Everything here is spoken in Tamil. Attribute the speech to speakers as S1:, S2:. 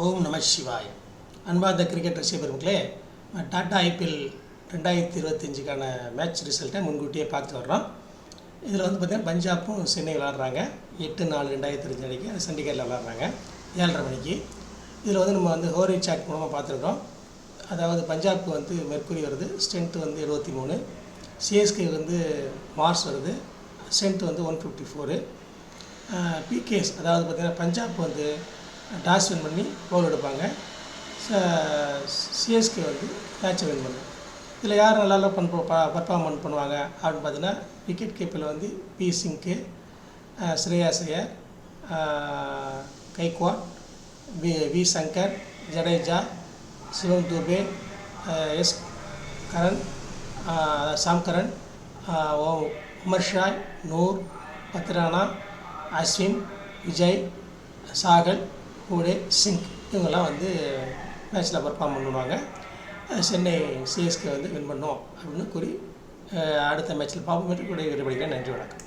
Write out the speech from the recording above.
S1: ஓம் நம சிவாய். அன்பார்ந்த கிரிக்கெட் ரசிக பெருமக்களே, டாடா ஐபிஎல் 2025க்கான மேட்ச் ரிசல்ட்டை முன்கூட்டியே பார்த்து வர்றோம். இதில் வந்து பார்த்திங்கன்னா பஞ்சாப்பும் சென்னை விளாட்றாங்க. 8-4-2025 அன்றைக்கி சண்டிகரில் விளாட்றாங்க 7:30 மணிக்கு. இதில் வந்து நம்ம வந்து ஹோரி சாட் மூலமாக பார்த்துருக்கோம். அதாவது பஞ்சாப் வந்து மெர்க்குரி வருது, ஸ்ட்ரென்த் வந்து 73. சிஎஸ்கே வந்து மார்ஸ் வருது, ஸ்ட்ரென்த் வந்து 154. பிகேஎஸ் அதாவது பார்த்திங்கன்னா பஞ்சாப் வந்து டாஸ் வின் பண்ணி கோல் எடுப்பாங்க. சிஎஸ்கே வந்து மேட்சை வின் பண்ணும். இதில் யார் நல்லா பர்ஃபார்மன்ஸ் பண்ணுவாங்க அப்படின்னு பார்த்தீங்கன்னா, விக்கெட் கீப்பரில் வந்து P Singh, Shreyas Iyer, Gaikwad, V Shankar, Jadeja, Shivam Dube, S Curran, Sam Curran, Omarzai, Noor, Pathirana, Ashwin, Vijay, Chahal, கூடே, சிங் இவங்கெல்லாம் வந்து மேட்ச்சில் பர்ஃபார்ம் பண்ணுவாங்க. சென்னை சிஎஸ்கே வந்து வின் பண்ணோம் அப்படின்னு கூறி அடுத்த மேட்ச்சில் பார்ப்போம். கூட விடைபெறுகிறேன். நன்றி, வணக்கம்.